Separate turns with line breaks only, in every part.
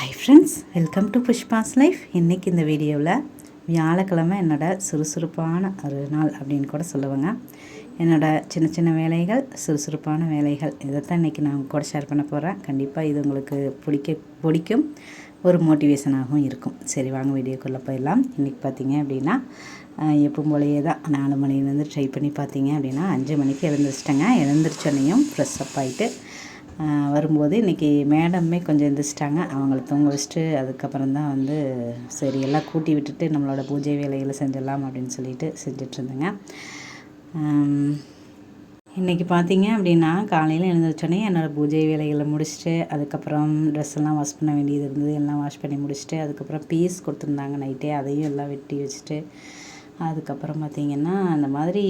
Hi friends, welcome to Pushpa's life. இன்றைக்கி இந்த வீடியோவில் வியாழக்கிழமை என்னோடய சுறுசுறுப்பான ஒரு நாள் அப்படின்னு கூட சொல்லுவேங்க. என்னோடய சின்ன சின்ன வேலைகள், சுறுசுறுப்பான வேலைகள், இதைத்தான் இன்றைக்கி நான் உங்கள் கூட ஷேர் பண்ண போகிறேன். கண்டிப்பாக இது உங்களுக்கு பிடிக்கும், ஒரு மோட்டிவேஷனாகவும் இருக்கும். சரி, வாங்க வீடியோக்குள்ளே போயிடலாம். இன்றைக்கி பார்த்தீங்க அப்படின்னா எப்பவும் போலையே தான் 4 மணிலேருந்து ட்ரை பண்ணி பார்த்தீங்க அப்படின்னா 5 மணிக்கு எழுந்திரிச்சிட்டேங்க. எழுந்திரிச்சோன்னையும் ஃப்ரெஷ் அப் ஆகிட்டு வரும்போது இன்றைக்கி மேடமே கொஞ்சம் எழுந்திரிச்சிட்டாங்க. அவங்கள தூங்க வச்சுட்டு அதுக்கப்புறம் தான் சரி எல்லாம் கூட்டி விட்டுட்டு நம்மளோட பூஜை வேலைகளை செஞ்சிடலாம் அப்படின்னு சொல்லிட்டு செஞ்சிட்ருந்தேங்க. இன்றைக்கி பார்த்தீங்க அப்படின்னா காலையில் எழுந்திரிச்சோன்னே என்னோடய பூஜை வேலைகளை முடிச்சுட்டு அதுக்கப்புறம் ட்ரெஸ் எல்லாம் வாஷ் பண்ண வேண்டியது இருந்தது. எல்லாம் வாஷ் பண்ணி முடிச்சுட்டு அதுக்கப்புறம் பீஸ் கொடுத்துருந்தாங்க நைட்டே, அதையும் எல்லாம் வெட்டி வச்சுட்டு அதுக்கப்புறம் பார்த்திங்கன்னா அந்த மாதிரி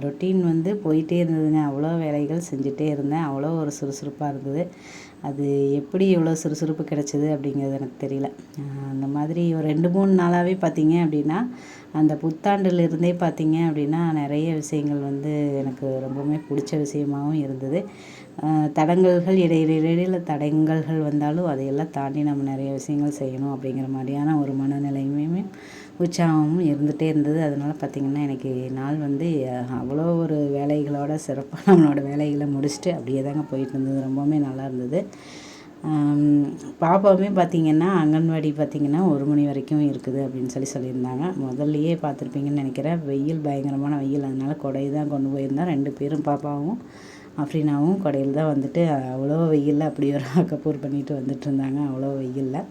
ரொட்டீன் போயிட்டே இருந்ததுங்க. அவ்வளோ வேலைகள் செஞ்சுட்டே இருந்தேன். அவ்வளோ ஒரு சுறுசுறுப்பாக இருந்தது. அது எப்படி இவ்வளோ சுறுசுறுப்பு கிடச்சிது அப்படிங்கிறது எனக்கு தெரியல. அந்த மாதிரி ஒரு 2-3 நாளாகவே பார்த்திங்க அப்படின்னா அந்த புத்தாண்டுலேருந்தே பார்த்திங்க அப்படின்னா நிறைய விஷயங்கள் எனக்கு ரொம்பவுமே பிடிச்ச விஷயமாகவும் இருந்தது. தடங்கல்கள் இடையில தடங்கல்கள் வந்தாலும் அதையெல்லாம் தாண்டி நம்ம நிறைய விஷயங்கள் செய்யணும் அப்படிங்கிற மாதிரியான ஒரு மனநிலையுமே உற்சாகமும் இருந்துகிட்டே இருந்தது. அதனால் பார்த்திங்கன்னா எனக்கு நாள் அவ்வளோ ஒரு வேலைகளோட சிறப்பாக நம்மளோட வேலைகளை முடிச்சுட்டு அப்படியே தாங்க போயிட்டு இருந்தது. ரொம்பவுமே நல்லா இருந்தது. பாப்பாவுமே பார்த்திங்கன்னா அங்கன்வாடி பார்த்திங்கன்னா 1 மணி வரைக்கும் இருக்குது அப்படின்னு சொல்லியிருந்தாங்க. முதல்லையே பார்த்துருப்பீங்கன்னு நினைக்கிறேன். வெயில், பயங்கரமான வெயில். அதனால் கொடை தான் கொண்டு போயிருந்தேன். 2 பேரும், பாப்பாவும் அஃப்ரீனாவும் கொடையில் தான் அவ்வளோ வெயிலில் அப்படி ஒரு அக்கப்பூர் பண்ணிட்டு வந்துட்டுருந்தாங்க. அவ்வளோ வெயிலில்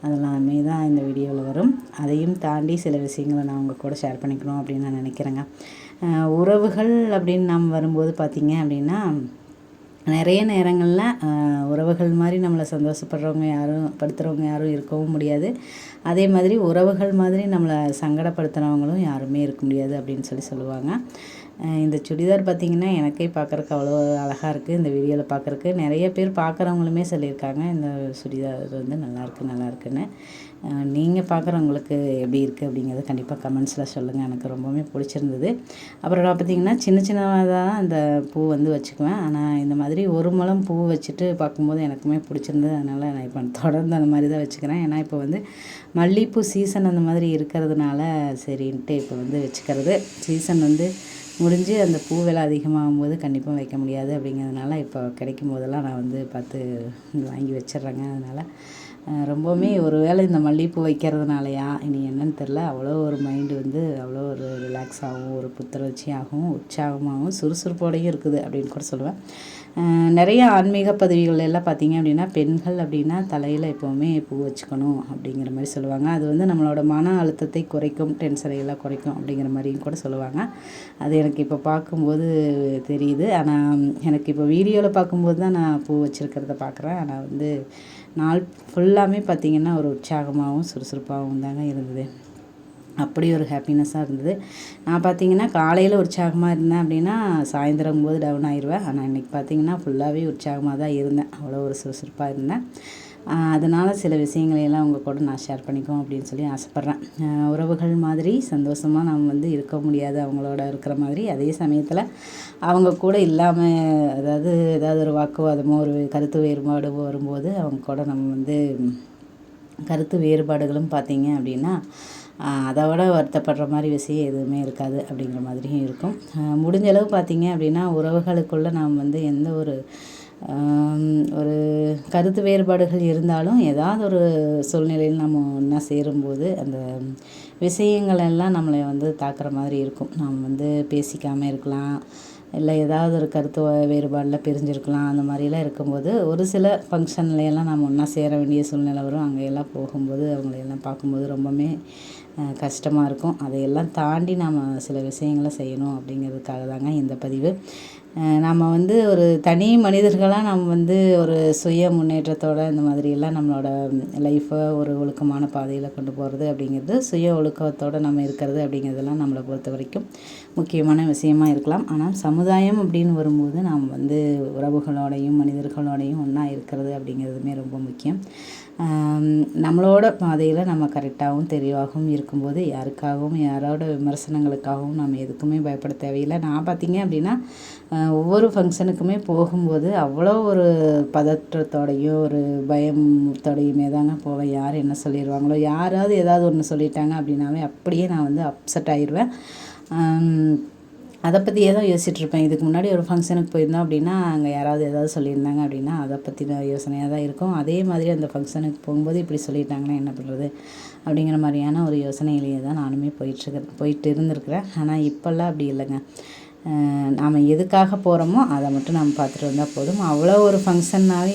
அதெல்லாமே தான் இந்த வீடியோவில் வரும். அதையும் தாண்டி சில விஷயங்களை நான் உங்கள் கூட ஷேர் பண்ணிக்கணும் அப்படின்னு நான் நினைக்கிறேங்க. உறவுகள் அப்படின்னு நாம் வரும்போது பார்த்திங்க அப்படின்னா நிறைய நேரங்களில் உறவுகள் மாதிரி நம்மளை படுத்துகிறவங்க யாரும் இருக்கவும் முடியாது. அதே மாதிரி உறவுகள் மாதிரி நம்மளை சங்கடப்படுத்துகிறவங்களும் யாருமே இருக்க முடியாது அப்படின்னு சொல்லுவாங்க. இந்த சுடிதார் பார்த்திங்கன்னா எனக்கே பார்க்குறக்கு அவ்வளோ அழகாக இருக்குது. இந்த வீடியோவில் பார்க்குறக்கு நிறைய பேர் பார்க்குறவங்களுமே சொல்லியிருக்காங்க இந்த சுடிதார் நல்லாயிருக்குன்னு. நீங்கள் பார்க்குறவங்களுக்கு எப்படி இருக்குது அப்படிங்கிறத கண்டிப்பாக கமெண்ட்ஸில் சொல்லுங்கள். எனக்கு ரொம்பவுமே பிடிச்சிருந்தது. அப்புறம் நான் பார்த்திங்கன்னா சின்னதாக தான் அந்த பூ வச்சுக்குவேன். ஆனால் இந்த மாதிரி ஒரு முழம் பூ வச்சுட்டு பார்க்கும்போது எனக்குமே பிடிச்சிருந்தது. அதனால் நான் இப்போ தொடர்ந்து அந்த மாதிரி தான் வச்சுக்கிறேன். ஏன்னா இப்போ மல்லிகைப்பூ சீசன் அந்த மாதிரி இருக்கிறதுனால சரின்ட்டு இப்போ வச்சுக்கிறது. சீசன் முடிஞ்சு அந்த பூ விலை அதிகமாகும் போது கண்டிப்பாக வைக்க முடியாது அப்படிங்கிறதுனால இப்போ கிடைக்கும் போதெல்லாம் நான் பார்த்து வாங்கி வச்சிட்றேங்க. அதனால் ரொம்பவுமே ஒரு வேளை இந்த மல்லிகைப்பூ வைக்கிறதுனாலையா இனி என்னன்னு தெரில, அவ்வளோ ஒரு மைண்டு அவ்வளோ ஒரு ரிலாக்ஸாகவும் ஒரு புத்துணர்ச்சியாகவும் உற்சாகமாகவும் சுறுசுறுப்போடையும் இருக்குது அப்படின்னு கூட சொல்லுவேன். நிறைய ஆன்மீக பதிவுகள் எல்லாம் பார்த்திங்க அப்படின்னா பெண்கள் அப்படின்னா தலையில் எப்போவுமே பூ வச்சுக்கணும் அப்படிங்கிற மாதிரி சொல்லுவாங்க. அது நம்மளோட மன அழுத்தத்தை குறைக்கும், டென்ஷனை எல்லாம் குறைக்கும் அப்படிங்கிற மாதிரியும் கூட சொல்லுவாங்க. அது எனக்கு இப்போ பார்க்கும்போது தெரியுது. ஆனால் எனக்கு இப்போ வீடியோவில் பார்க்கும்போது தான் நான் பூ வச்சுருக்கிறத பார்க்குறேன். ஆனால் நாள் ஃபுல்லாமே பார்த்திங்கன்னா ஒரு உற்சாகமாகவும் சுறுசுறுப்பாகவும் தாங்க இருந்தது. அப்படி ஒரு ஹாப்பினஸ்ஸாக இருந்தது. நான் பார்த்திங்கன்னா காலையில் உற்சாகமாக இருந்தேன் அப்படின்னா சாயந்தரம் போது டவுன் ஆயிடுவேன். ஆனால் இன்றைக்கி பார்த்திங்கன்னா ஃபுல்லாகவே உற்சாகமாக தான் இருந்தேன். அவ்வளோ ஒரு சுறுசுறுப்பாக இருந்தேன். அதனால் சில விஷயங்களையெல்லாம் உங்கள் கூட நான் ஷேர் பண்ணிக்குவோம் அப்படின்னு ஆசைப்பட்றேன். உறவுகள் மாதிரி சந்தோஷமாக நாம் இருக்க முடியாது அவங்களோட இருக்கிற மாதிரி. அதே சமயத்தில் அவங்க கூட இல்லாமல் ஏதாவது ஒரு வாக்குவாதமோ ஒரு கருத்து வேறுபாடு வரும்போது அவங்க கூட நம்ம கருத்து வேறுபாடுகளும் பார்த்திங்க அப்படின்னா அதை விட வருத்தப்படுற மாதிரி விஷயம் எதுவுமே இருக்காது அப்படிங்கிற மாதிரியும் இருக்கும். முடிஞ்சளவு பார்த்திங்க அப்படின்னா உறவுகளுக்குள்ளே நாம் எந்த ஒரு கருத்து வேறுபாடுகள் இருந்தாலும் ஏதாவது ஒரு சூழ்நிலையில் நம்ம ஒன்றா சேரும்போது அந்த விஷயங்கள் எல்லாம் நம்மளை தாக்குற மாதிரி இருக்கும். நாம் பேசிக்காமல் இருக்கலாம், இல்லை ஏதாவது ஒரு கருத்து வேறுபாடில் பிரிஞ்சிருக்கலாம். அந்த மாதிரிலாம் இருக்கும்போது ஒரு சில ஃபங்க்ஷன்லையெல்லாம் நம்ம ஒன்றா சேர வேண்டிய சூழ்நிலை வரும். அங்கெல்லாம் போகும்போது அவங்களையெல்லாம் பார்க்கும்போது ரொம்பவுமே கஷ்டமாக இருக்கும். அதையெல்லாம் தாண்டி நாம் சில விஷயங்களை செய்யணும் அப்படிங்கிறதுக்காக தாங்க இந்த பதிவு. நாம் ஒரு தனி மனிதர்களாக நம்ம ஒரு சுய முன்னேற்றத்தோடு இந்த மாதிரியெல்லாம் நம்மளோட லைஃப்பை ஒரு ஒழுக்கமான பாதையில் கொண்டு போகிறது அப்படிங்கிறது, சுய ஒழுக்கத்தோடு நம்ம இருக்கிறது அப்படிங்கிறதெல்லாம் நம்மளை பொறுத்த வரைக்கும் முக்கியமான விஷயமா இருக்கலாம். ஆனால் சமுதாயம் அப்படின்னு வரும்போது நாம் உறவுகளோடையும் மனிதர்களோடையும் ஒன்றா இருக்கிறது அப்படிங்கிறதுமே ரொம்ப முக்கியம். நம்மளோட பாதையில் நம்ம கரெக்டாகவும் தெளிவாகவும் இருக்கும்போது யாருக்காகவும் யாரோட விமர்சனங்களுக்காகவும் நம்ம எதுக்குமே பயப்பட தேவையில்லை. நான் பார்த்திங்க அப்படின்னா ஒவ்வொரு ஃபங்க்ஷனுக்குமே போகும்போது அவ்வளோ ஒரு பதற்றத்தோடையும் ஒரு பயத்தோடையுமே தாங்க போவேன். யார் என்ன சொல்லிடுவாங்களோ, யாராவது ஏதாவது ஒன்று சொல்லிட்டாங்க அப்படின்னாவே அப்படியே நான் வந்து அப்செட் ஆயிடுவேன். அதை பற்றியே தான் யோசிச்சுட்ருப்பேன். இதுக்கு முன்னாடி ஒரு ஃபங்க்ஷனுக்கு போயிருந்தோம் அப்படின்னா, அங்கே யாராவது ஏதாவது சொல்லியிருந்தாங்க அப்படின்னா அதை பற்றின யோசனையாக தான் இருக்கும். அதே மாதிரி அந்த ஃபங்க்ஷனுக்கு போகும்போது இப்படி சொல்லிட்டாங்கன்னா என்ன பண்ணுறது அப்படிங்கிற மாதிரியான ஒரு யோசனையிலேயே தான் நானுமே போயிட்டு இருந்திருக்கிறேன். ஆனால் இப்போல்லாம் அப்படி இல்லைங்க. நாம் எதுக்காக போகிறோமோ அதை மட்டும் நம்ம பார்த்துட்டு வந்தால் போதும். அவ்வளோ ஒரு ஃபங்க்ஷன்னாவே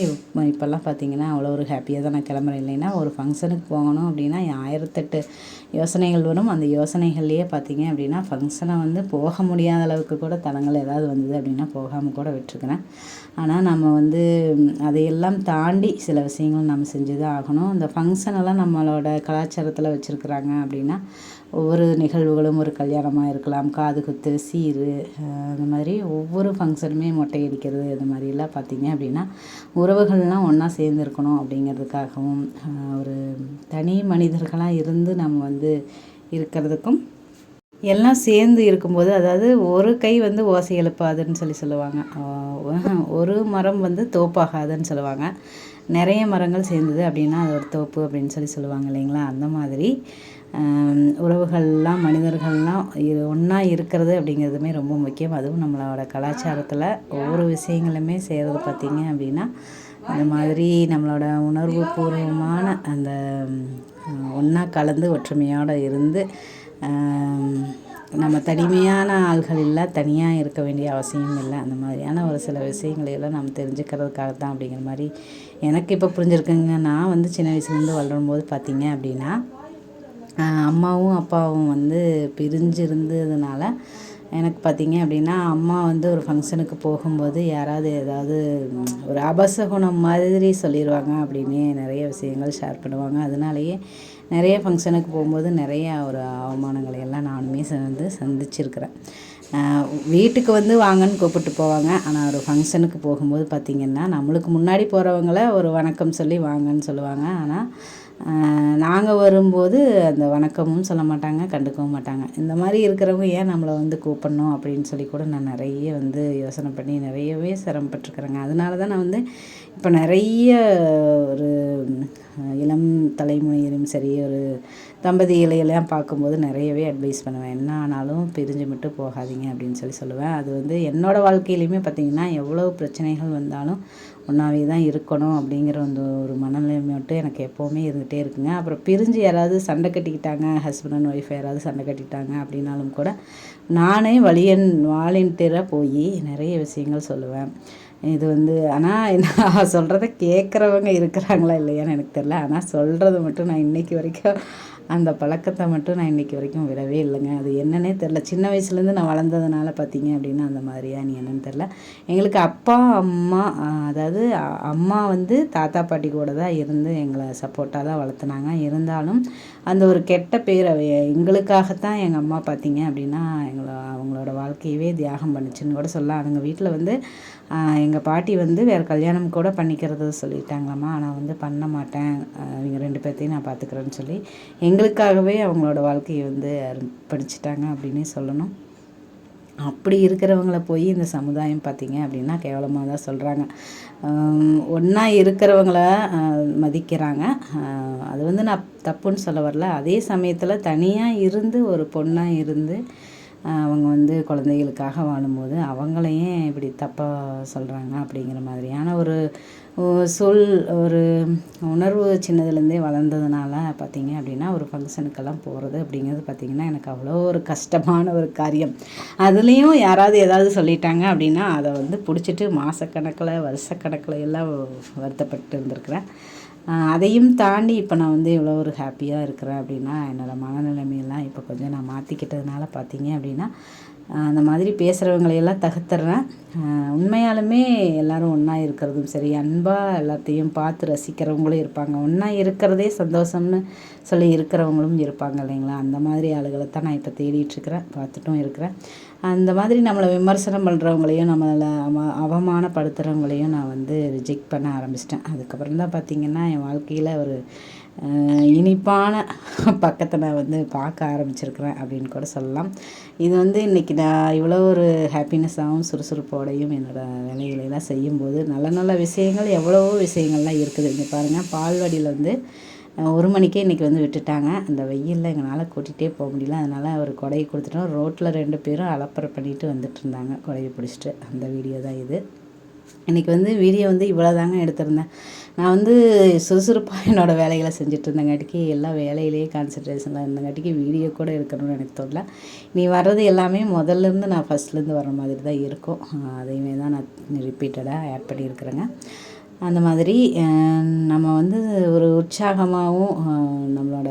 இப்போல்லாம் பார்த்திங்கன்னா அவ்வளோ ஒரு ஹாப்பியாக தான் நான் கிளம்புறேன். இல்லைன்னா ஒரு ஃபங்க்ஷனுக்கு போகணும் அப்படின்னா 1008 யோசனைகள் வரும். அந்த யோசனைகள்லேயே பார்த்திங்க அப்படின்னா ஃபங்க்ஷனை வந்து போக முடியாத அளவுக்கு கூட தடங்கள் ஏதாவது வந்தது அப்படின்னா போகாமல் கூட விட்டுருக்கிறேன். ஆனால் நம்ம வந்து அதையெல்லாம் தாண்டி சில விஷயங்கள் நம்ம செஞ்சு தான் ஆகணும். இந்த ஃபங்க்ஷனெல்லாம் நம்மளோட கலாச்சாரத்தில் வச்சுருக்குறாங்க அப்படின்னா ஒவ்வொரு நிகழ்வுகளும் ஒரு கல்யாணமாக இருக்கலாம், காது குத்து, சீர், அந்த மாதிரி ஒவ்வொரு ஃபங்க்ஷனுமே மொட்டை அடிக்கிறது, இந்த மாதிரிலாம் பார்த்திங்க அப்படின்னா உறவுகள்லாம் ஒன்றா சேர்ந்து இருக்கணும் அப்படிங்கிறதுக்காகவும் ஒரு தனி மனிதர்களாக இருந்து நம்ம வந்து இருக்கிறதுக்கும் எல்லாம் சேர்ந்து இருக்கும்போது, அதாவது ஒரு கை வந்து ஓசை எழுப்பாதுன்னு சொல்லுவாங்க. ஒரு மரம் வந்து தோப்பாகாதுன்னு சொல்லுவாங்க. நிறைய மரங்கள் சேர்ந்தது அப்படின்னா அது ஒரு தோப்பு அப்படின்னு சொல்லுவாங்க இல்லைங்களா? அந்த மாதிரி உறவுகள்லாம் மனிதர்கள்லாம் ஒன்றா இருக்கிறது அப்படிங்கிறதுமே ரொம்ப முக்கியம். அதுவும் நம்மளோட கலாச்சாரத்தில் ஒவ்வொரு விஷயங்களுமே செய்கிறது பார்த்திங்க அப்படின்னா அந்த மாதிரி நம்மளோட உணர்வு பூர்வமான அந்த ஒன்றா கலந்து ஒற்றுமையோடு இருந்து நம்ம தனிமையான ஆள்கள் இல்லை, தனியாக இருக்க வேண்டிய அவசியம் இல்லை. அந்த மாதிரியான ஒரு சில விஷயங்களையெல்லாம் நம்ம தெரிஞ்சுக்கிறதுக்காக தான் அப்படிங்கிற மாதிரி எனக்கு இப்போ புரிஞ்சுருக்குங்க. நான் வந்து சின்ன வயசுலேருந்து வளரும்போது பார்த்திங்க அப்படின்னா அம்மாவும் அப்பாவும் வந்து பிரிஞ்சு இருந்ததுனால எனக்கு பார்த்திங்க அப்படின்னா அம்மா வந்து ஒரு ஃபங்க்ஷனுக்கு போகும்போது யாராவது ஏதாவது ஒரு அபசகுணம் மாதிரி சொல்லிடுவாங்க அப்படின்னு நிறைய விஷயங்கள் ஷேர் பண்ணுவாங்க. அதனாலேயே நிறைய ஃபங்க்ஷனுக்கு போகும்போது நிறைய ஒரு அவமானங்களை எல்லாம் நானுமே வந்து சந்திச்சிருக்கிறேன். வீட்டுக்கு வந்து வாங்கன்னு கூப்பிட்டு போவாங்க. ஆனால் ஒரு ஃபங்க்ஷனுக்கு போகும்போது பார்த்திங்கன்னா நம்மளுக்கு முன்னாடி போகிறவங்கள ஒரு வணக்கம் சொல்லி வாங்கன்னு சொல்லுவாங்க. ஆனால் நாங்கள் வரும்போது அந்த வணக்கமும் சொல்ல மாட்டாங்க, கண்டுக்கவும் மாட்டாங்க. இந்த மாதிரி இருக்கிறவங்க ஏன் நம்மளை வந்து கூப்பிடணும் அப்படின்னு சொல்லி கூட நான் நிறைய வந்து யோசனை பண்ணி நிறையவே சிரமப்பட்டுருக்குறேங்க. அதனால தான் நான் வந்து இப்போ நிறைய ஒரு இளம் தலைமுறையிலும் சரி ஒரு தம்பதிகளையெல்லாம் பார்க்கும்போது நிறையவே அட்வைஸ் பண்ணுவேன். என்ன ஆனாலும் பிரிஞ்சு மட்டும் போகாதீங்க அப்படின்னு சொல்லுவேன். அது வந்து என்னோடய வாழ்க்கையிலையுமே பார்த்திங்கன்னா எவ்வளோ பிரச்சனைகள் வந்தாலும் ஒன்றாவே தான் இருக்கணும் அப்படிங்கிற ஒரு மனநிலைமை மட்டும் எனக்கு எப்போவுமே இருந்துகிட்டே இருக்குங்க. அப்புறம் பிரிஞ்சு யாராவது சண்டை கட்டிக்கிட்டாங்க, ஹஸ்பண்ட் அண்ட் ஒய்ஃப் யாராவது சண்டை கட்டிட்டாங்க அப்படின்னாலும் கூட நானே வாலண்டியராக போய் நிறைய விஷயங்கள் சொல்லுவேன். இது வந்து ஆனால் நான் சொல்கிறத கேட்குறவங்க இருக்கிறாங்களா இல்லையான்னு எனக்கு தெரில. ஆனால் சொல்கிறது மட்டும் நான் இன்றைக்கி வரைக்கும் அந்த பழக்கத்தை மட்டும் நான் இன்றைக்கி வரைக்கும் விடவே இல்லைங்க. அது என்னன்னே தெரில. சின்ன வயசுலேருந்து நான் வளர்ந்ததுனால பார்த்திங்க அப்படின்னா அந்த மாதிரியா நீ என்னன்னு தெரில. எங்களுக்கு அப்பா அம்மா அதாவது அம்மா வந்து தாத்தா பாட்டி கூட தான் இருந்து எங்களை சப்போர்ட்டாக தான் வளர்த்துனாங்க. இருந்தாலும் அந்த ஒரு கெட்ட பேர் எங்களுக்காகத்தான் எங்கள் அம்மா பார்த்திங்க அப்படின்னா அவங்களோட வாழ்க்கையவே தியாகம் பண்ணிச்சுன்னு கூட சொல்லலாம். அவங்க வீட்டில் வந்து எங்கள் பாட்டி வந்து வேறு கல்யாணம் கூட பண்ணிக்கிறது சொல்லிட்டாங்களாம்மா. ஆனால் வந்து பண்ண மாட்டேன், இவங்க 2 பேர்த்தையும் நான் பார்த்துக்கிறேன்னு சொல்லி எங்களுக்காகவே அவங்களோட வாழ்க்கையை வந்து அர்ப்பணிச்சிட்டாங்க அப்படின்னே சொல்லணும். அப்படி இருக்கிறவங்கள போய் இந்த சமுதாயம் பார்த்திங்க அப்படின்னா கேவலமாக தான் சொல்கிறாங்க. ஒன்றா இருக்கிறவங்கள மதிக்கிறாங்க. அது வந்து நான் தப்புன்னு சொல்ல வரல. அதே சமயத்தில் தனியாக இருந்து ஒரு பொண்ணாக இருந்து அவங்க வந்து குழந்தைகளுக்காக வாழும்போது அவங்களையும் இப்படி தப்பாக சொல்கிறாங்க அப்படிங்கிற மாதிரியான ஒரு ஒரு உணர்வு சின்னதுலேருந்தே வளர்ந்ததுனால பார்த்திங்க அப்படின்னா ஒரு ஃபங்க்ஷனுக்கெல்லாம் போகிறது அப்படிங்கிறது பார்த்திங்கன்னா எனக்கு அவ்வளோ ஒரு கஷ்டமான ஒரு காரியம். அதுலேயும் யாராவது ஏதாவது சொல்லிட்டாங்க அப்படின்னா அதை வந்து பிடிச்சிட்டு மாதக்கணக்கில் வருஷக்கணக்கில் எல்லாம் வருத்தப்பட்டு இருந்திருக்கிறேன். அதையும் தாண்டி இப்போ நான் வந்து இவ்வளோ ஒரு ஹாப்பியாக இருக்கிறேன் அப்படின்னா என்னோடய மனநிலைமையெல்லாம் இப்போ கொஞ்சம் நான் மாற்றிக்கிட்டதுனால பார்த்திங்க அப்படின்னா அந்த மாதிரி பேசுகிறவங்களையெல்லாம் தகுத்துறேன். உண்மையாலுமே எல்லோரும் ஒன்றா இருக்கிறதும் சரி, அன்பாக எல்லாத்தையும் பார்த்து ரசிக்கிறவங்களும் இருப்பாங்க. ஒன்றா இருக்கிறதே சந்தோஷம்னு சொல்லி இருக்கிறவங்களும் இருப்பாங்க இல்லைங்களா? அந்த மாதிரி ஆளுகளை தான் நான் இப்போ தேடிட்டுருக்கிறேன், பார்த்துட்டும் இருக்கிறேன். அந்த மாதிரி நம்மளை விமர்சனம் பண்ணுறவங்களையும் நம்மளை அவமானப்படுத்துகிறவங்களையும் நான் வந்து ரிஜெக்ட் பண்ண ஆரம்பிச்சிட்டேன். அதுக்கப்புறம் தான் பார்த்திங்கன்னா என் வாழ்க்கையில் ஒரு இனிப்பான பக்கத்தை நான் வந்து பார்க்க ஆரம்பிச்சிருக்கிறேன் அப்படின்னு கூட சொல்லலாம். இது வந்து இன்றைக்கி நான் இவ்வளோ ஒரு ஹாப்பினஸ்ஸாகவும் சுறுசுறுப்போடையும் என்னோடய வேலைகளெல்லாம் செய்யும்போது நல்ல நல்ல விஷயங்கள் எவ்வளவோ விஷயங்கள்லாம் இருக்குது. இங்கே பாருங்கள், பால்வாடியில் வந்து 1 மணிக்கே இன்றைக்கி வந்து விட்டுட்டாங்க. அந்த வெயிலில் எங்களால் கூட்டிகிட்டே போக முடியல. அதனால் ஒரு கொடையை கொடுத்துட்டோம். ரோட்டில் 2 பேரும் அலப்பறை பண்ணிட்டு வந்துட்டுருந்தாங்க கொடையை பிடிச்சிட்டு. அந்த வீடியோ தான் இது. இன்றைக்கி வந்து வீடியோ வந்து இவ்வளோ தாங்க எடுத்திருந்தேன். நான் வந்து சுறுசுறுப்பாக என்னோடய வேலைகளை செஞ்சுட்டு இருந்தங்காட்டிக்கு எல்லாம் வேலையிலேயே கான்சன்ட்ரேஷனில் இருந்தங்காட்டிக்கு வீடியோ கூட எடுக்கணும்னு எனக்கு தோணல. நீ வர்றது எல்லாமே முதல்லேருந்து நான் ஃபஸ்ட்லேருந்து வர்ற மாதிரி தான் இருக்கும். அதையுமே தான் நான் ரிப்பீட்டடாக ஆட் பண்ணியிருக்கிறேங்க. அந்த மாதிரி நம்ம வந்து ஒரு உற்சாகமாகவும் நம்மளோட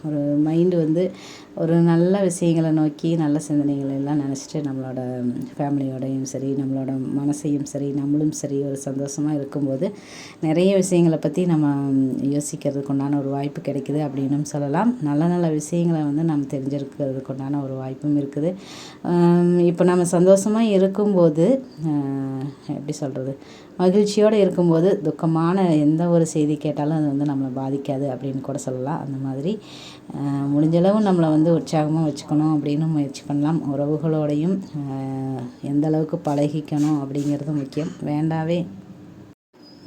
ஒரு மைண்டு வந்து ஒரு நல்ல விஷயங்களை நோக்கி நல்ல சிந்தனைகளை எல்லாம் நினச்சிட்டு நம்மளோட ஃபேமிலியோடையும் சரி, நம்மளோட மனசையும் சரி, நம்மளும் சரி ஒரு சந்தோஷமாக இருக்கும்போது நிறைய விஷயங்களை பற்றி நம்ம யோசிக்கிறதுக்கு உண்டான ஒரு வாய்ப்பு கிடைக்குது அப்படின்னும் சொல்லலாம். நல்ல நல்ல விஷயங்களை வந்து நம்ம தெரிஞ்சிருக்கிறதுக்கு உண்டான ஒரு வாய்ப்பும் இருக்குது. இப்போ நம்ம சந்தோஷமாக இருக்கும்போது எப்படி சொல்கிறது, மகிழ்ச்சியோடு இருக்கும்போது துக்கமான எந்த ஒரு செய்தி கேட்டாலும் அது வந்து நம்மளை பாதிக்காது அப்படின்னு கூட சொல்லலாம். அந்த மாதிரி முடிஞ்சளவு நம்மளை வந்து உற்சாகமாக வச்சுக்கணும் அப்படின்னு முயற்சி பண்ணலாம். உறவுகளோடையும் எந்த அளவுக்கு பழகிக்கணும் அப்படிங்கிறது முக்கியம்.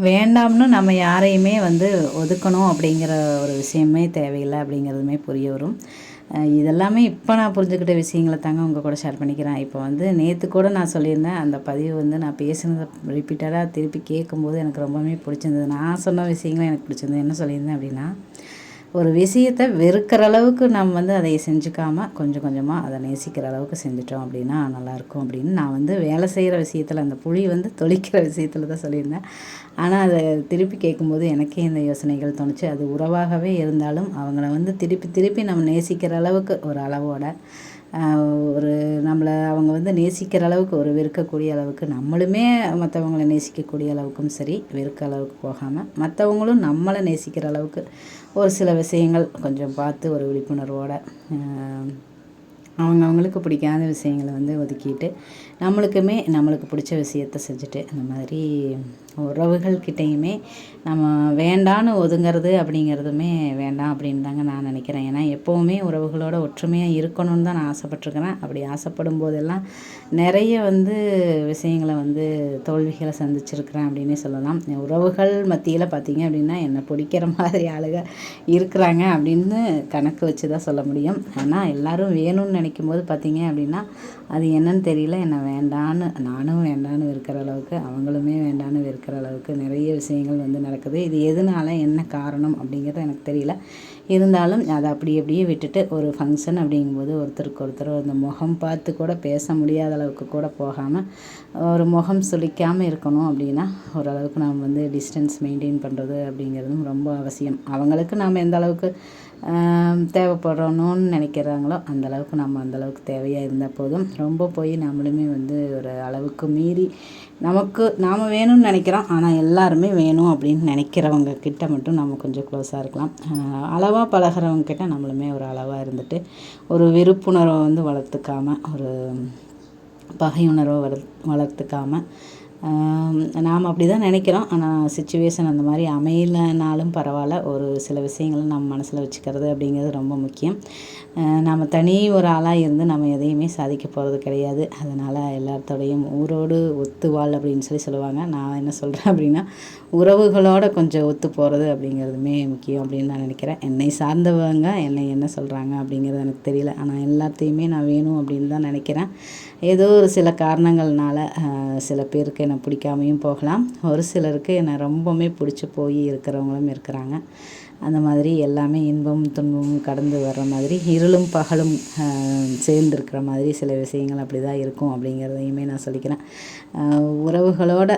வேண்டாம்னு நம்ம யாரையுமே வந்து ஒதுக்கணும் அப்படிங்கிற ஒரு விஷயமே தேவையில்லை அப்படிங்கிறதுமே புரிய வரும். இதெல்லாமே இப்போ நான் புரிஞ்சுக்கிட்ட விஷயங்களை தாங்க உங்கள் கூட ஷேர் பண்ணிக்கிறேன். இப்போ வந்து நேற்று கூட நான் சொல்லியிருந்தேன், அந்த பதிவு வந்து நான் பேசுனதை ரிப்பீட்டடாக திருப்பி கேட்கும்போது எனக்கு ரொம்பவே பிடிச்சிருந்தது. நான் சொன்ன விஷயங்களும் எனக்கு பிடிச்சிருந்தது. என்ன சொல்லியிருந்தேன் அப்படின்னா, ஒரு விஷயத்தை வெறுக்கிற அளவுக்கு நம்ம வந்து அதை செஞ்சுக்காமல் கொஞ்சம் கொஞ்சமாக அதை நேசிக்கிற அளவுக்கு செஞ்சிட்டோம் அப்படின்னா நல்லாயிருக்கும் அப்படின்னு நான் வந்து வேலை செய்கிற விஷயத்தில், அந்த புளி வந்து தொளிக்கிற விஷயத்தில் தான் சொல்லியிருந்தேன். ஆனால் அதை திருப்பி கேட்கும்போது எனக்கே இந்த யோசனைகள் தோணுச்சு. அது உறவாகவே இருந்தாலும் அவங்கள வந்து திருப்பி திருப்பி நம்ம நேசிக்கிற அளவுக்கு ஒரு அளவோட ஒரு நம்மளை அவங்க வந்து நேசிக்கிற அளவுக்கு, ஒரு வெறுக்கக்கூடிய அளவுக்கு நம்மளுமே மற்றவங்கள நேசிக்கக்கூடிய அளவுக்கும் சரி, வெறுக்க அளவுக்கு போகாமல் மற்றவங்களும் நம்மளை நேசிக்கிற அளவுக்கு ஒரு சில விஷயங்கள் கொஞ்சம் பார்த்து ஒரு விழிப்புணர்வோடு அவங்களுக்கு பிடிக்காத விஷயங்களை வந்து ஒதுக்கிட்டு நம்மளுக்கு பிடிச்ச விஷயத்த செஞ்சுட்டு, இந்த மாதிரி உறவுகள்கிட்டையுமே நம்ம வேண்டான்னு ஒதுங்கிறது அப்படிங்கிறதுமே வேண்டாம் அப்படின்னு தாங்க நான் நினைக்கிறேன். ஏன்னா எப்போவுமே உறவுகளோட ஒற்றுமையாக இருக்கணும்னு தான் நான் ஆசைப்பட்ருக்கிறேன். அப்படி ஆசைப்படும் போதெல்லாம் நிறைய வந்து விஷயங்களை வந்து தோல்விகளை சந்திச்சிருக்கிறேன் அப்படின்னே சொல்லலாம். உறவுகள் மத்தியில் பார்த்திங்க அப்படின்னா என்னை பிடிக்கிற மாதிரி ஆளுக இருக்கிறாங்க அப்படின்னு கணக்கு வச்சு தான் சொல்ல முடியும். ஆனால் எல்லோரும் வேணும்னு நினைக்கும் போது பார்த்திங்க அப்படின்னா அது என்னன்னு தெரியல, என்னை வேண்டான்னு நானும் வேண்டான்னு வெறுக்கிற அளவுக்கு, அவங்களுமே வேண்டான்னு வெறுக்கிற அளவுக்கு நிறைய விஷயங்கள் வந்து நடக்குது. இது எதனால, என்ன காரணம் அப்படிங்கிறது எனக்கு தெரியல. இருந்தாலும் அதை அப்படியே விட்டுட்டு ஒரு ஃபங்க்ஷன் அப்படிங்கும்போது ஒருத்தருக்கு ஒருத்தர் அந்த முகம் பார்த்து கூட பேச முடியாத அளவுக்கு கூட போகாமல் ஒரு முகம் சுளிக்காமல் இருக்கணும் அப்படின்னா ஓரளவுக்கு நாம் வந்து டிஸ்டன்ஸ் மெயின்டைன் பண்ணுறது அப்படிங்கிறதும் ரொம்ப அவசியம். அவங்களுக்கு நாம் எந்த அளவுக்கு தேவைப்படணும்னு நினைக்கிறாங்களோ அந்தளவுக்கு நம்ம அந்தளவுக்கு தேவையாக இருந்தால் போதும். ரொம்ப போய் நம்மளுமே வந்து ஒரு அளவுக்கு மீறி நாம் வேணும்னு நினைக்கிறோம், ஆனால் எல்லாருமே வேணும் அப்படின்னு நினைக்கிறவங்க கிட்ட மட்டும் நம்ம கொஞ்சம் க்ளோஸாக இருக்கலாம். அளவாக பழகிறவங்க கிட்ட நம்மளுமே ஒரு அளவாக இருந்துட்டு ஒரு வெறுப்புணர்வை வந்து வளர்த்துக்காமல், ஒரு பகையுணர்வை வளர்த்துக்காமல் நாம் அப்படி தான் நினைக்கிறோம். ஆனால் சிச்சுவேஷன் அந்த மாதிரி அமையலைனாலும் பரவாயில்ல, ஒரு சில விஷயங்களை நம்ம மனசில் வச்சுக்கிறது அப்படிங்கிறது ரொம்ப முக்கியம். நம்ம தனி ஒரு ஆளாக இருந்து நம்ம எதையுமே சாதிக்க போகிறது கிடையாது. அதனால் எல்லாத்தோடையும் ஊரோடு ஒத்து வாழ் அப்படின்னு சொல்லுவாங்க. நான் என்ன சொல்கிறேன் அப்படின்னா, உறவுகளோடு கொஞ்சம் ஒத்து போகிறது அப்படிங்கிறதுமே முக்கியம் அப்படின்னு நான் நினைக்கிறேன். என்னை சார்ந்தவங்க என்னை என்ன சொல்கிறாங்க அப்படிங்கிறது எனக்கு தெரியல, ஆனால் எல்லாத்தையுமே நான் வேணும் அப்படின்னு தான் நினைக்கிறேன். ஏதோ ஒரு சில காரணங்கள்னால சில பேருக்கு என்னை பிடிக்காமையும் போகலாம், ஒரு சிலருக்கு என்னை ரொம்பவுமே பிடிச்சி போய் இருக்கிறவங்களும் இருக்கிறாங்க. அந்த மாதிரி எல்லாமே இன்பமும் துன்பமும் கடந்து வர்ற மாதிரி, இருளும் பகலும் சேர்ந்துருக்கிற மாதிரி சில விஷயங்கள் அப்படி தான் இருக்கும் அப்படிங்கிறதையுமே நான் சொல்லிக்கிறேன். உறவுகளோட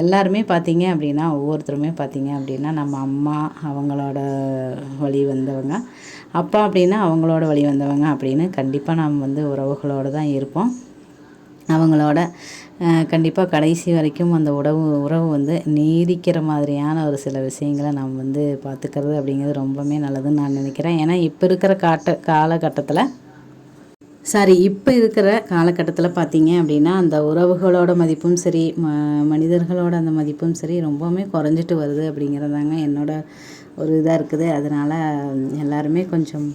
எல்லாருமே பார்த்திங்க அப்படின்னா, ஒவ்வொருத்தருமே பார்த்திங்க அப்படின்னா நம்ம அம்மா அவங்களோட வழி வந்தவங்க, அப்பா அப்படின்னா அவங்களோட வழி வந்தவங்க அப்படின்னு கண்டிப்பாக நாம் வந்து உறவுகளோடு தான் இருப்போம். அவங்களோட கண்டிப்பாக கடைசி வரைக்கும் அந்த உறவு வந்து நீடிக்கிற மாதிரியான ஒரு சில விஷயங்களை நாம் வந்து பார்த்துக்கிறது அப்படிங்கிறது ரொம்பவுமே நல்லதுன்னு நான் நினைக்கிறேன். ஏன்னா இப்போ இருக்கிற காலகட்டத்தில் இப்போ இருக்கிற காலகட்டத்தில் பார்த்தீங்க அப்படின்னா அந்த உறவுகளோட மதிப்பும் சரி, மனிதர்களோட அந்த மதிப்பும் சரி ரொம்பவுமே குறைஞ்சிட்டு வருது அப்படிங்கிறதாங்க என்னோட ஒரு இதாக இருக்குது. அதனால் எல்லாருமே கொஞ்சம்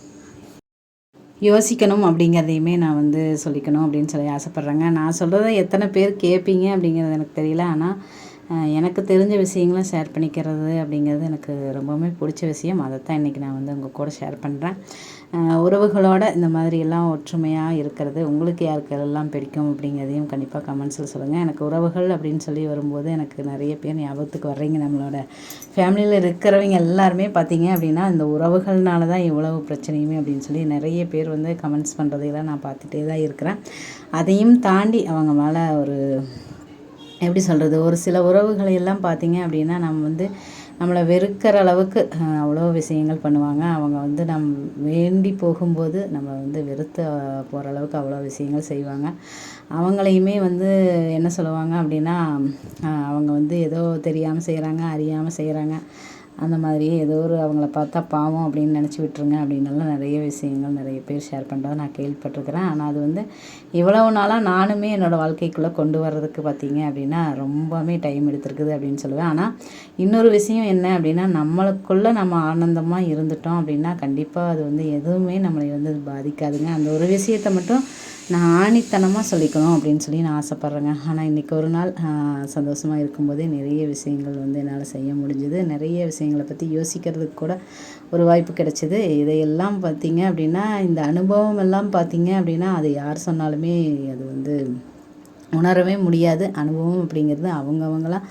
யோசிக்கணும் அப்படிங்கிறதையுமே நான் வந்து சொல்லிக்கணும் அப்படின்னு சொல்லி ஆசைப்பட்றேங்க. நான் சொல்கிறத எத்தனை பேர் கேட்பீங்க அப்படிங்கிறது எனக்கு தெரியல. ஆனால் எனக்கு தெரிஞ்ச விஷயங்களை ஷேர் பண்ணிக்கிறது அப்படிங்கிறது எனக்கு ரொம்பவுமே பிடிச்ச விஷயம். அதைத்தான் இன்றைக்கி நான் வந்து உங்கள் கூட ஷேர் பண்ணுறேன். உறவுகளோட இந்த மாதிரி எல்லாம் ஒற்றுமையாக இருக்கிறது உங்களுக்கு யாருக்கெல்லாம் பிடிக்கும் அப்படிங்கிறதையும் கண்டிப்பாக கமெண்ட்ஸில் சொல்லுங்கள். எனக்கு உறவுகள் அப்படின்னு சொல்லி வரும்போது எனக்கு நிறைய பேர் ஞாபகத்துக்கு வர்றீங்க. நம்மளோட ஃபேமிலியில் இருக்கிறவங்க எல்லாருமே பார்த்தீங்க அப்படின்னா இந்த உறவுகள்னால தான் இவ்வளவு பிரச்சனையுமே அப்படின்னு சொல்லி நிறைய பேர் வந்து கமெண்ட்ஸ் பண்ணுறதையெல்லாம் நான் பார்த்துட்டே தான் இருக்கிறேன். அதையும் தாண்டி அவங்க மேலே ஒரு எப்படி சொல்கிறது, ஒரு சில உறவுகளை எல்லாம் பார்த்தீங்க அப்படின்னா நம்ம வந்து நம்மளை வெறுக்கிற அளவுக்கு அவ்வளோ விஷயங்கள் பண்ணுவாங்க. அவங்க வந்து வேண்டி போகும்போது நம்ம வந்து வெறுத்து போகிற அளவுக்கு அவ்வளோ விஷயங்கள் செய்வாங்க. அவங்களையுமே வந்து என்ன சொல்லுவாங்க அப்படின்னா, அவங்க வந்து ஏதோ தெரியாமல் செய்கிறாங்க, அறியாமல் செய்கிறாங்க, அந்த மாதிரியே ஏதோ ஒரு அவங்கள பார்த்தா பாவம் அப்படின்னு நினச்சி விட்டுருங்க அப்படின்னெல்லாம் நிறைய விஷயங்கள் நிறைய பேர் ஷேர் பண்ணுறத நான் கேள்விப்பட்டிருக்கிறேன். ஆனால் அது வந்து இவ்வளவு நாளாக நானுமே என்னோடய வாழ்க்கைக்குள்ளே கொண்டு வர்றதுக்கு பார்த்தீங்க அப்படின்னா ரொம்பவுமே டைம் எடுத்திருக்குது அப்படின்னு சொல்லுவேன். ஆனால் இன்னொரு விஷயம் என்ன அப்படின்னா, நம்மளுக்குள்ளே நம்ம ஆனந்தமாக இருந்துட்டோம் அப்படின்னா கண்டிப்பாக அது வந்து எதுவுமே நம்மளை வந்து பாதிக்காதுங்க. அந்த ஒரு விஷயத்தை மட்டும் நான் ஆணித்தனமாக சொல்லிக்கணும் அப்படின்னு சொல்லி நான் ஆசைப்பட்றேங்க. ஆனால் இன்றைக்கி ஒரு நாள் சந்தோஷமாக இருக்கும்போதே நிறைய விஷயங்கள் வந்து என்னால் செய்ய முடிஞ்சுது. நிறைய விஷயங்களை பற்றி யோசிக்கிறதுக்கு கூட ஒரு வாய்ப்பு கிடைச்சிது. இதையெல்லாம் பார்த்திங்க அப்படின்னா இந்த அனுபவம் எல்லாம் பார்த்திங்க அப்படின்னா அது யார் சொன்னாலுமே அது வந்து உணரவே முடியாது. அனுபவம் அப்படிங்கிறது அவங்கவங்களாம்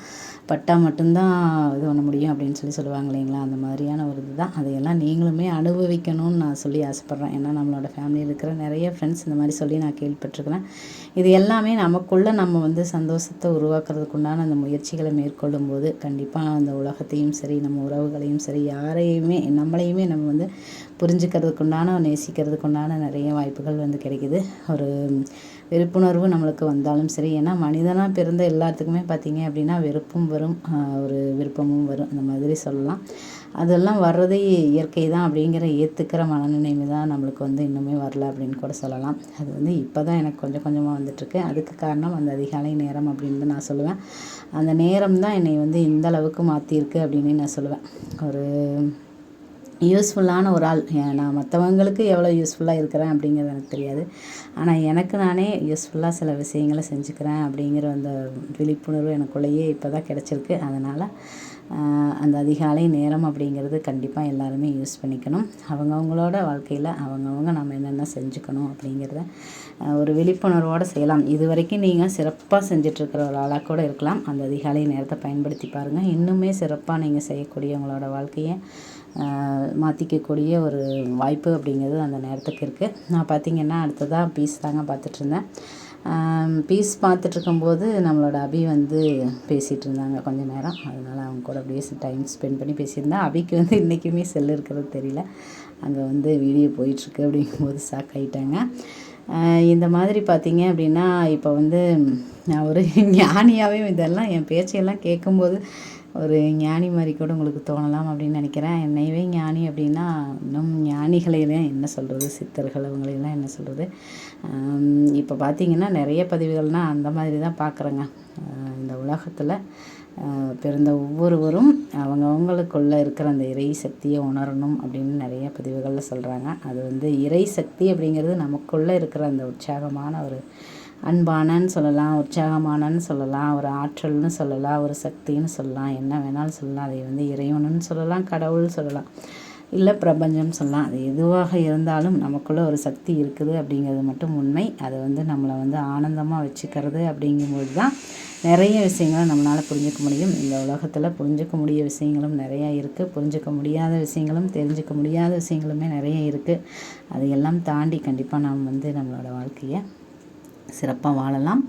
பட்டால் மட்டும்தான் இது பண்ண முடியும் அப்படின்னு சொல்லி சொல்லுவாங்க இல்லைங்களா, அந்த மாதிரியான ஒரு இது தான். அதையெல்லாம் நீங்களுமே அனுபவிக்கணும்னு நான் சொல்லி ஆசைப்பட்றேன். ஏன்னா நம்மளோட ஃபேமிலியில் இருக்கிற நிறைய ஃப்ரெண்ட்ஸ் இந்த மாதிரி சொல்லி நான் கேள்விப்பட்டிருக்கிறேன். இது எல்லாமே நமக்குள்ளே நம்ம வந்து சந்தோஷத்தை உருவாக்குறதுக்கு உண்டான அந்த முயற்சிகளை மேற்கொள்ளும் போது கண்டிப்பாக அந்த உலகத்தையும் சரி, நம்ம உறவுகளையும் சரி, யாரையுமே நம்மளையுமே நம்ம வந்து புரிஞ்சுக்கிறதுக்கு உண்டான, நேசிக்கிறதுக்கு உண்டான நிறைய வாய்ப்புகள் வந்து கிடைக்குது. ஒரு வெறுப்புணர்வு நம்மளுக்கு வந்தாலும் சரி, ஏன்னா மனிதனாக பிறந்த எல்லாத்துக்குமே பார்த்திங்க அப்படின்னா வெறுப்பும் வரும், ஒரு விருப்பமும் வரும், அந்த மாதிரி சொல்லலாம். அதெல்லாம் வர்றதே இயற்கை தான் அப்படிங்கிற ஏற்றுக்கிற மனநிலைமை தான் நம்மளுக்கு வந்து இன்னுமே வரல அப்படின்னு கூட சொல்லலாம். அது வந்து இப்போ தான் எனக்கு கொஞ்சம் கொஞ்சமாக வந்துட்டுருக்கு. அதுக்கு காரணம் அந்த அதிகாலை நேரம் அப்படின்னு நான் சொல்லுவேன். அந்த நேரம் தான் என்னை வந்து இந்த அளவுக்கு மாற்றிருக்கு அப்படின்னு நான் சொல்லுவேன். ஒரு யூஸ்ஃபுல்லான ஒரு ஆள். நான் மற்றவங்களுக்கு எவ்வளோ யூஸ்ஃபுல்லாக இருக்கிறேன் அப்படிங்கிறது எனக்கு தெரியாது. ஆனால் எனக்கு நானே யூஸ்ஃபுல்லாக சில விஷயங்களை செஞ்சுக்கிறேன் அப்படிங்கிற அந்த விழிப்புணர்வு எனக்குள்ளேயே இப்போ தான் கிடச்சிருக்கு. அதனால் அந்த அதிகாலை நேரம் அப்படிங்கிறது கண்டிப்பாக எல்லாருமே யூஸ் பண்ணிக்கணும். அவங்கவுங்களோட வாழ்க்கையில் அவங்கவுங்க நம்ம என்னென்ன செஞ்சுக்கணும் அப்படிங்கிறத ஒரு விழிப்புணர்வோடு செய்யலாம். இது வரைக்கும் நீங்கள் சிறப்பாக செஞ்சிட்ருக்கிற ஒரு ஆளாக கூட இருக்கலாம். அந்த அதிகாலை நேரத்தை பயன்படுத்தி பாருங்கள். இன்னுமே சிறப்பாக நீங்கள் செய்யக்கூடிய உங்களோட வாழ்க்கையை மாற்றிக்கக்கூடிய ஒரு வாய்ப்பு அப்படிங்கிறது அந்த நேரத்துக்கு இருக்குது. நான் பார்த்திங்கன்னா அடுத்ததாக பீஸ் தாங்க பார்த்துட்ருந்தேன். பீஸ் பார்த்துட்ருக்கும்போது நம்மளோட அபி வந்து பேசிகிட்டு இருந்தாங்க கொஞ்ச நேரம். அதனால் அவங்க கூட அப்படியே டைம் ஸ்பெண்ட் பண்ணி பேசியிருந்தேன். அபிக்கு வந்து இன்றைக்குமே செல் இருக்கிறது தெரியல. அங்கே வந்து வீடியோ போயிட்டுருக்கு அப்படிங்கும்போது ஷாக் ஆகிட்டாங்க. இந்த மாதிரி பார்த்திங்க அப்படின்னா இப்போ வந்து நான் ஒரு ஞானியாகவே இதெல்லாம் என் பேச்சையெல்லாம் கேட்கும்போது ஒரு ஞானி மாதிரி கூட உங்களுக்கு தோணலாம் அப்படின்னு நினைக்கிறேன். என்னையவே ஞானி அப்படின்னா இன்னும் ஞானிகளையெல்லாம் என்ன சொல்கிறது, சித்தர்கள் அவங்களையெல்லாம் என்ன சொல்கிறது. இப்போ பார்த்திங்கன்னா நிறைய பதிவுகள்னால் அந்த மாதிரி தான் பார்க்குறேங்க. இந்த உலகத்தில் பிறந்த ஒவ்வொருவரும் அவங்கவுங்களுக்குள்ளே இருக்கிற அந்த இறை சக்தியை உணரணும் அப்படின்னு நிறைய பதிவுகளில் சொல்கிறாங்க. அது வந்து இறை சக்தி அப்படிங்கிறது நமக்குள்ளே இருக்கிற அந்த உற்சாகமான ஒரு அன்பானன்னு சொல்லலாம், உற்சாகமானன்னு சொல்லலாம், ஒரு ஆற்றல்னு சொல்லலாம், ஒரு சக்தின்னு சொல்லலாம், என்ன வேணாலும் சொல்லலாம். அதை வந்து இறைவனுன்னு சொல்லலாம், கடவுள் சொல்லலாம், இல்லை பிரபஞ்சம்னு சொல்லலாம். அது எதுவாக இருந்தாலும் நமக்குள்ளே ஒரு சக்தி இருக்குது அப்படிங்கிறது மட்டும் உண்மை. அதை வந்து நம்மளை வந்து ஆனந்தமாக வச்சுக்கிறது அப்படிங்கும்போது தான் நிறைய விஷயங்களை நம்மளால் புரிஞ்சிக்க முடியும். இந்த உலகத்தில் புரிஞ்சிக்க முடிய விஷயங்களும் நிறையா இருக்குது, புரிஞ்சிக்க முடியாத விஷயங்களும் தெரிஞ்சிக்க முடியாத விஷயங்களுமே நிறைய இருக்குது. அதையெல்லாம் தாண்டி கண்டிப்பாக நாம் வந்து நம்மளோட வாழ்க்கையை சிறப்பாக வாழலாம்.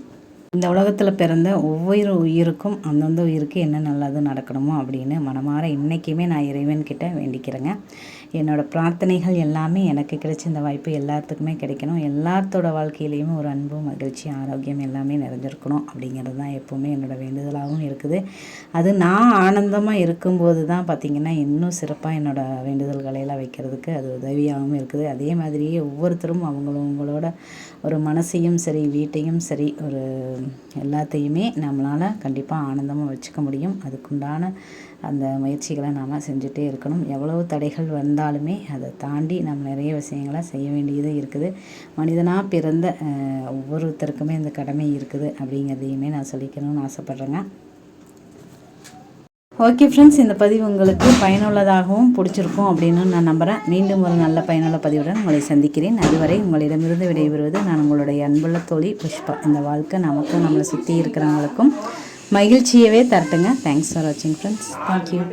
இந்த உலகத்தில் பிறந்த ஒவ்வொரு உயிருக்கும் அந்தந்த உயிருக்கு என்ன நல்லது நடக்கணுமோ அப்படின்னு மனமாற இன்றைக்குமே நான் இறைவன்கிட்ட வேண்டிக்கிறேங்க. என்னோடய பிரார்த்தனைகள் எல்லாமே எனக்கு கிடைச்ச இந்த வாய்ப்பு எல்லாத்துக்குமே கிடைக்கணும். எல்லாத்தோட வாழ்க்கையிலையுமே ஒரு அன்பு, மகிழ்ச்சி, ஆரோக்கியம் எல்லாமே நிறைஞ்சிருக்கணும் அப்படிங்கிறது தான் எப்போவுமே என்னோடய வேண்டுதலாகவும் இருக்குது. அது நான் ஆனந்தமாக இருக்கும்போது தான் பார்த்திங்கன்னா இன்னும் சிறப்பாக என்னோடய வேண்டுதல்களையெல்லாம் வைக்கிறதுக்கு அது உதவியாகவும் இருக்குது. அதே மாதிரியே ஒவ்வொருத்தரும் அவங்களோட ஒரு மனசையும் சரி, வீட்டையும் சரி, ஒரு எல்லாத்தையுமே நம்மளால் கண்டிப்பாக ஆனந்தமாக வச்சுக்க முடியும். அதுக்குண்டான அந்த முயற்சிகளை நாம் செஞ்சுட்டே இருக்கணும். எவ்வளவு தடைகள் வந்தாலுமே அதை தாண்டி நம்ம நிறைய விஷயங்களை செய்ய வேண்டியது இருக்குது. மனிதனாக பிறந்த ஒவ்வொருத்தருக்குமே இந்த கடமை இருக்குது அப்படிங்கிறதையுமே நான் சொல்லிக்கணும்னு ஆசைப்பட்றேங்க. ஓகே ஃப்ரெண்ட்ஸ், இந்த பதிவு உங்களுக்கு பயனுள்ளதாகவும் பிடிச்சிருக்கும் அப்படின்னு நான் நம்புகிறேன். மீண்டும் ஒரு நல்ல பயனுள்ள பதிவுடன் உங்களை சந்திக்கிறேன். அதுவரை உங்களிடமிருந்து விடைபெறுவது நான் உங்களுடைய அன்புள்ள தோழி புஷ்பா. இந்த வாழ்க்கை நமக்கும் நம்மளை சுற்றி இருக்கிறவங்களுக்கும் மகிழ்ச்சியவே தரட்டுங்க. தேங்க்ஸ் ஃபார் வாட்சிங் ஃப்ரெண்ட்ஸ். தேங்க்யூ.